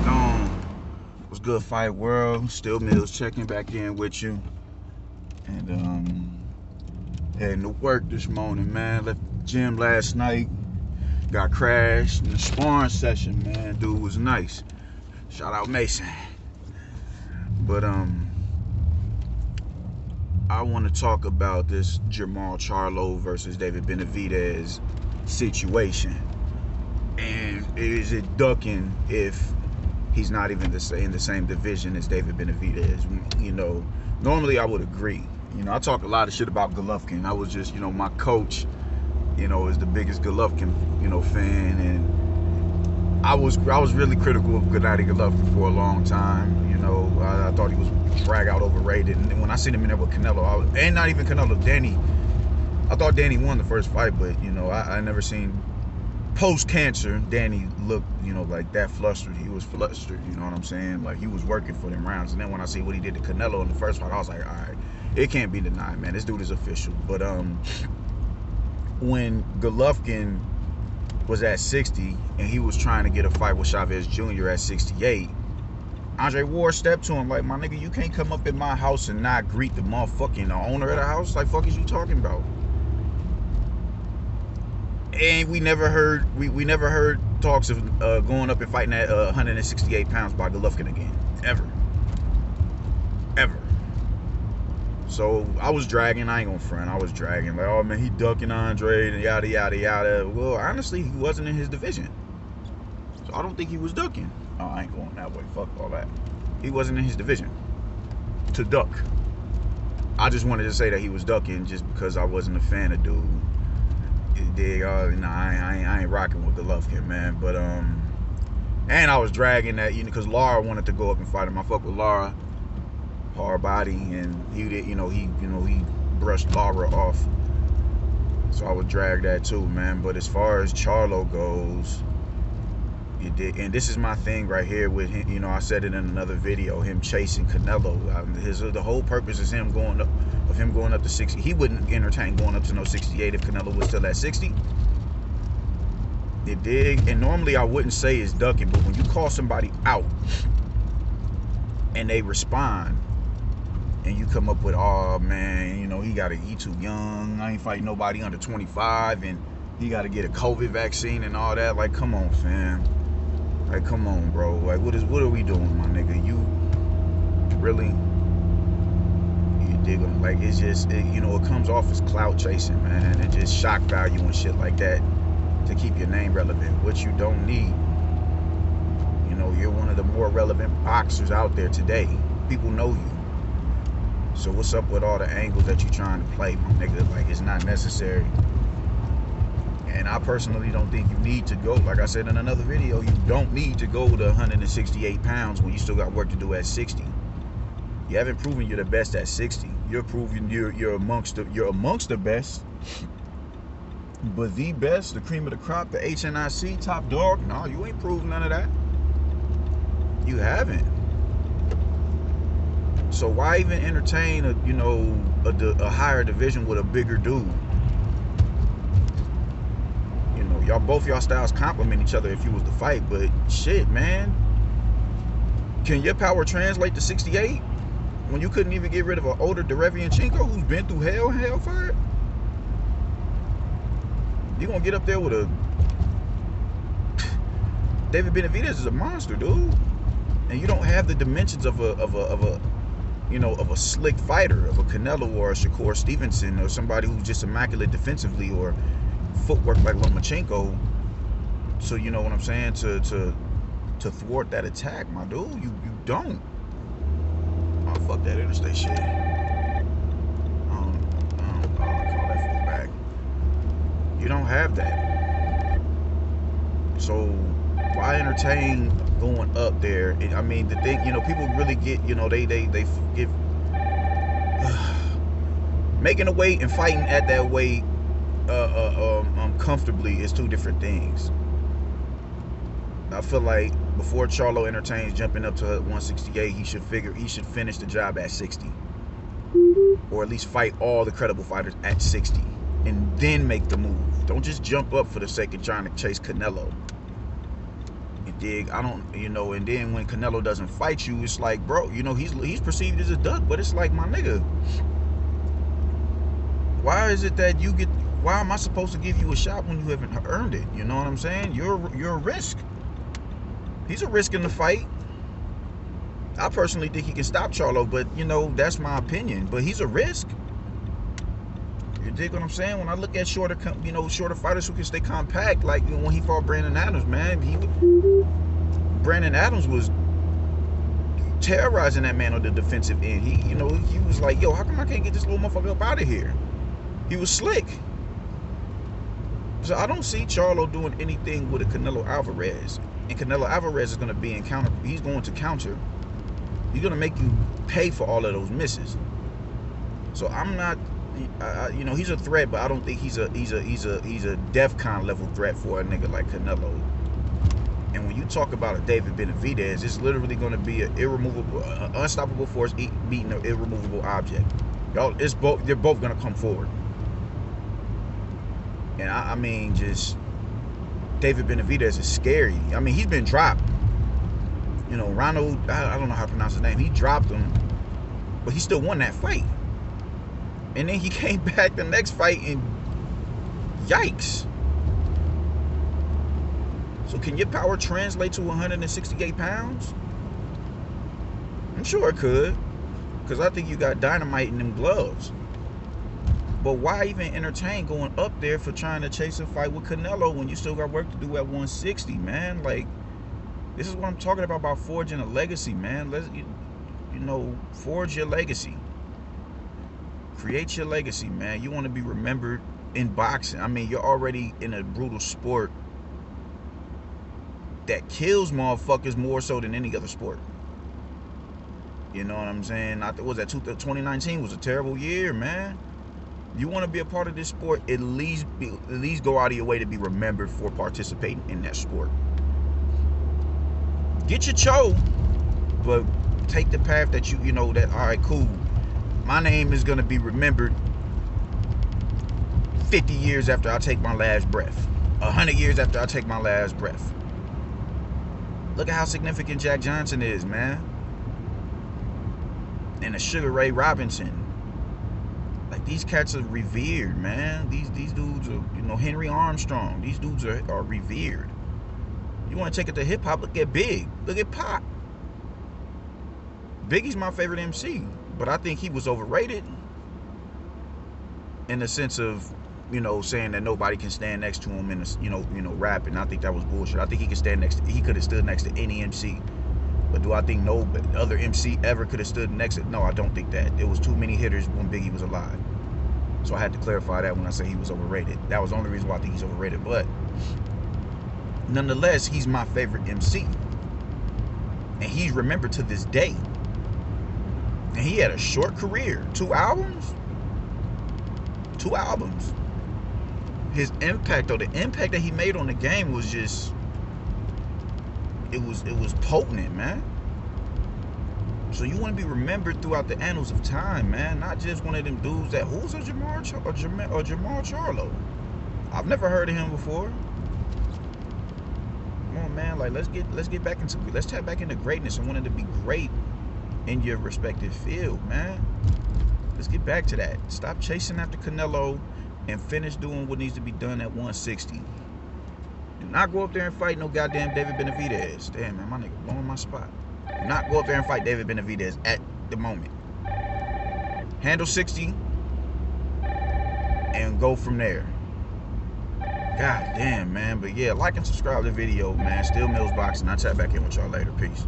it going? What's good, Fight World? Still Mills checking back in with you. And heading to work this morning, man. Left the gym last night. Got crashed in the sparring session, man. Dude was nice. Shout out Mason. But I want to talk about this Jermall Charlo versus David Benavidez situation. And is it ducking if he's not even in the same division as David Benavidez? You know, normally I would agree. You know, I talk a lot of shit about Golovkin. I was just, my coach, is the biggest Golovkin, fan, and I was really critical of Gennady Golovkin for a long time. I thought he was drag out overrated, and when I seen him in there with Canelo, and not even Canelo, Danny, I thought Danny won the first fight, but I never seen post-cancer Danny look, like that flustered. He was flustered, you know what I'm saying? Like, he was working for them rounds. And then when I see what he did to Canelo in the first fight, I was like, all right, it can't be denied, man. This dude is official. But when Golovkin was at 60 and he was trying to get a fight with Chavez Jr. at 68, Andre Ward stepped to him like, my nigga, you can't come up in my house and not greet the motherfucking owner of the house. Like, fuck is you talking about? And we never heard talks of going up and fighting at 168 pounds by Golovkin again, ever. So I was dragging. I ain't gonna front. I was dragging like, oh man, he ducking Andre and yada yada yada. Well, honestly, he wasn't in his division, so I don't think he was ducking. Oh, I ain't going that way. Fuck all that. He wasn't in his division to duck. I just wanted to say that he was ducking just because I wasn't a fan of dude. I ain't rocking with Golovkin, man. But and I was dragging that, because Lara wanted to go up and fight him. I fuck with Lara, hard body, and he did, he brushed Lara off. So I would drag that too, man. But as far as Charlo goes, it did, and this is my thing right here with him. I said it in another video. Him chasing Canelo. The whole purpose is him going up to 60. He wouldn't entertain going up to no 68 if Canelo was still at 60. You dig? And normally I wouldn't say it's ducking, but when you call somebody out and they respond, and you come up with, oh man, he too young. I ain't fighting nobody under 25, and he got to get a COVID vaccine and all that. Like, come on, fam. Like, come on, bro. Like, what are we doing, my nigga? You really? Like, it's just, it comes off as clout chasing, man, and just shock value and shit like that to keep your name relevant, which you don't need. You're one of the more relevant boxers out there today. People know you. So what's up with all the angles that you're trying to play, my nigga? Like, it's not necessary. And I personally don't think you need to go, like I said in another video, you don't need to go to 168 pounds when you still got work to do at 60. You haven't proven you're the best at 60. You're proving you're amongst the best. But the best, the cream of the crop, the HNIC, top dog, no, you ain't proved none of that. You haven't. So why even entertain a higher division with a bigger dude? Both y'all styles complement each other if you was to fight, but shit, man. Can your power translate to 68 when you couldn't even get rid of an older Derevianchenko who's been through hellfire? You gonna get up there with a David Benavidez is a monster, dude, and you don't have the dimensions of a slick fighter, of a Canelo or a Shakur Stevenson, or somebody who's just immaculate defensively or footwork like Lomachenko. So you know what I'm saying, to thwart that attack, my dude. You don't. Oh, fuck that interstate shit. I don't call that fool back. You don't have that. So why entertain going up there? I mean, the thing, people really get, they get making a weight and fighting at that weight comfortably is two different things. I feel like before Charlo entertains jumping up to 168, he should finish the job at 60, or at least fight all the credible fighters at 60, and then make the move. Don't just jump up for the sake of trying to chase Canelo. You dig? I don't, and then when Canelo doesn't fight you, it's like, bro, he's perceived as a duck, but it's like, my nigga, why is it that why am I supposed to give you a shot when you haven't earned it? You know what I'm saying? You're a risk. He's a risk in the fight. I personally think he can stop Charlo, but that's my opinion. But he's a risk. You dig what I'm saying? When I look at shorter fighters who can stay compact, like when he fought Brandon Adams, man, Brandon Adams was terrorizing that man on the defensive end. He was like, yo, how come I can't get this little motherfucker up out of here? He was slick. So I don't see Charlo doing anything with a Canelo Alvarez. And Canelo Alvarez is going to be he's going to counter. He's going to make you pay for all of those misses. So I'm not, he's a threat, but I don't think he's a DEFCON level threat for a nigga like Canelo. And when you talk about a David Benavidez, it's literally going to be an unstoppable force beating an irremovable object. Y'all, they're both going to come forward. And I mean, just David Benavidez is scary. I mean, he's been dropped. Ronald, I don't know how to pronounce his name. He dropped him, but he still won that fight. And then he came back the next fight and yikes. So can your power translate to 168 pounds? I'm sure it could, because I think you got dynamite in them gloves. But why even entertain going up there for trying to chase a fight with Canelo when you still got work to do at 160, man? Like, this is what I'm talking about forging a legacy, man. Let's, forge your legacy. Create your legacy, man. You want to be remembered in boxing. I mean, you're already in a brutal sport that kills motherfuckers more so than any other sport. You know what I'm saying? 2019 was a terrible year, man. You want to be a part of this sport, at least go out of your way to be remembered for participating in that sport. Get your cho, but take the path that that, all right, cool. My name is going to be remembered 50 years after I take my last breath. 100 years after I take my last breath. Look at how significant Jack Johnson is, man. And a Sugar Ray Robinson. Like, these cats are revered, man. These dudes are, Henry Armstrong. These dudes are revered. You want to take it to hip hop? Look at Big. Look at Pop. Biggie's my favorite MC, but I think he was overrated in the sense of, saying that nobody can stand next to him in rapping. I think that was bullshit. I think he could have stood next to any MC. But do I think no other MC ever could have stood next to? No, I don't think that. There was too many hitters when Biggie was alive. So I had to clarify that when I say he was overrated. That was the only reason why I think he's overrated. But nonetheless, he's my favorite MC. And he's remembered to this day. And he had a short career. 2 albums? 2 albums. His impact, though, the impact that he made on the game was just... It was potent, man. So you want to be remembered throughout the annals of time, man. Not just one of them dudes that, who's a Jermall Charlo? I've never heard of him before. Come on, man. Like, let's tap back into greatness and wanting to be great in your respective field, man. Let's get back to that. Stop chasing after Canelo and finish doing what needs to be done at 160. Do not go up there and fight no goddamn David Benavidez. Damn, man, my nigga blowing my spot. Do not go up there and fight David Benavidez at the moment. Handle 60 and go from there. God damn, man. But yeah, like and subscribe to the video, man. Still Mills Boxing. I'll chat back in with y'all later. Peace.